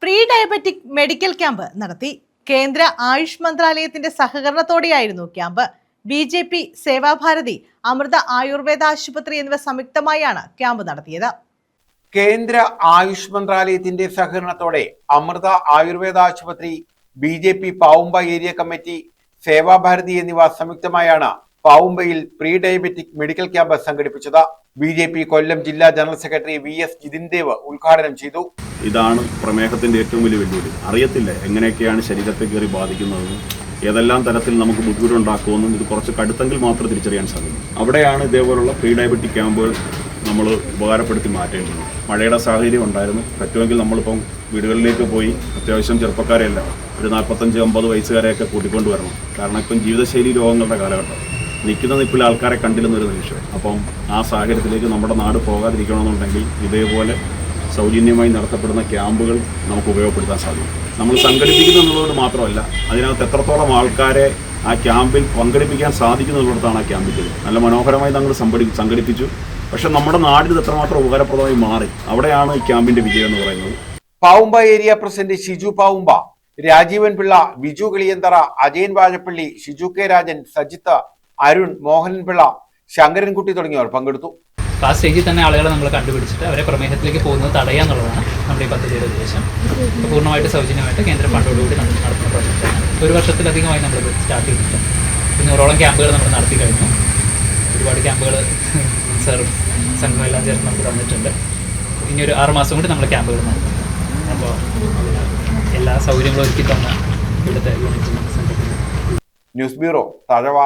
Pre diabetic medical camp നടത്തി. കേന്ദ്ര ആയുഷ് മന്ത്രാലയത്തിന്റെ സഹകരണത്തോടെയായിരുന്നു ക്യാമ്പ്. BJP, സേവാഭാരതി, അമൃത ആയുർവേദ ആശുപത്രി എന്നിവ സംയുക്തമായാണ് ക്യാമ്പ് നടത്തിയത്. കേന്ദ്ര ആയുഷ് മന്ത്രാലയത്തിന്റെ സഹകരണത്തോടെ അമൃത ആയുർവേദ ആശുപത്രി, BJP Pavumba area committee, Sevabharathi എന്നിവ സംയുക്തമായാണ് പാവുമ്പയിൽ പ്രീ ഡയബറ്റിക് മെഡിക്കൽ ക്യാമ്പ് സംഘടിപ്പിച്ചത്. BJP കൊല്ലം ജില്ലാ ജനറൽ സെക്രട്ടറി VS ജിതിൻദേവ് ഉദ്ഘാടനം ചെയ്തു. ഇതാണ് പ്രമേഹത്തിന്റെ ഏറ്റവും വലിയ വെല്ലുവിളി. അറിയത്തില്ല എങ്ങനെയൊക്കെയാണ് ശരീരത്തെ കയറി ബാധിക്കുന്നതെന്നും ഏതെല്ലാം തരത്തിൽ നമുക്ക് ബുദ്ധിമുട്ടുണ്ടാക്കുമെന്നും ഇത് കുറച്ച് കടുത്തെങ്കിൽ മാത്രം തിരിച്ചറിയാൻ സാധിക്കും. അവിടെയാണ് ഇതേപോലുള്ള പ്രീ ഡയബറ്റിക് ക്യാമ്പുകൾ നമ്മൾ ഉപകാരപ്പെടുത്തി മാറ്റേണ്ടത്. മഴയുടെ സാഹചര്യം ഉണ്ടായിരുന്നു. പറ്റുമെങ്കിൽ നമ്മളിപ്പം വീടുകളിലേക്ക് പോയി അത്യാവശ്യം ചെറുപ്പക്കാരെയല്ല ഒരു 45-50 വയസ്സുകാരെയൊക്കെ കൂട്ടിക്കൊണ്ടുവരണം. കാരണം ഇപ്പം ജീവിതശൈലി രോഗങ്ങളുടെ കാലഘട്ടം. നിൽക്കുന്ന നിപ്പിൽ ആൾക്കാരെ കണ്ടില്ലെന്നൊരു നിമിഷം. അപ്പം ആ സാഹചര്യത്തിലേക്ക് നമ്മുടെ നാട് പോകാതിരിക്കണമെന്നുണ്ടെങ്കിൽ ഇതേപോലെ സൗജന്യമായി നടത്തപ്പെടുന്ന ക്യാമ്പുകൾ നമുക്ക് ഉപയോഗപ്പെടുത്താൻ സാധിക്കും. നമ്മൾ സംഘടിപ്പിക്കുന്നു എന്നുള്ളത് മാത്രമല്ല, അതിനകത്ത് എത്രത്തോളം ആൾക്കാരെ ആ ക്യാമ്പിൽ പങ്കെടുപ്പിക്കാൻ സാധിക്കുന്നുള്ളിടത്താണ് ആ ക്യാമ്പിൽ നല്ല മനോഹരമായി നമ്മൾ സംഘടിപ്പിച്ചു. പക്ഷെ നമ്മുടെ നാടിന് എത്രമാത്രം ഉപകാരപ്രദമായി മാറി. അവിടെയാണ് ഈ ക്യാമ്പിന്റെ വിജയം എന്ന് പറയുന്നത്. Pavumba area president Shiju Pavumba, Rajeevan Pillai, Viju Kiliyanthara, Ajayan Vazhappally, Shiju K Rajan, Sajith, Arun, Mohanan Pillai, Sankarankutty തുടങ്ങിയവർ പങ്കെടുത്തു. ആ സ്റ്റേജിൽ തന്നെ ആളുകളെ നമ്മൾ കണ്ടുപിടിച്ചിട്ട് അവരെ പ്രമേഹത്തിലേക്ക് പോകുന്നത് തടയുക എന്നുള്ളതാണ് നമ്മുടെ ഈ പദ്ധതിയുടെ ഉദ്ദേശം. പൂർണ്ണമായിട്ട് സൗജന്യമായിട്ട് കേന്ദ്ര ഫണ്ടോടുകൂടി നമ്മൾ നടത്തുന്ന പ്രൊജക്റ്റാണ്. 1 വർഷത്തിലധികമായി നമ്മളിത് സ്റ്റാർട്ട് ചെയ്തിട്ട് 100ഓളം ക്യാമ്പുകൾ നമ്മൾ നടത്തി കഴിഞ്ഞു. ഒരുപാട് ക്യാമ്പുകൾ സർ സംഘമെല്ലാം ചേർന്ന് നമുക്ക് തന്നിട്ടുണ്ട്. ഇനി ഒരു 6 മാസം കൂടി നമ്മൾ ക്യാമ്പുകൾ നടത്തും. അപ്പോൾ എല്ലാ സൗകര്യങ്ങളും ഒരുക്കി തന്ന ഇവിടുത്തെ യൂണിറ്റ് സംഘടന. News bureau, Thazhava.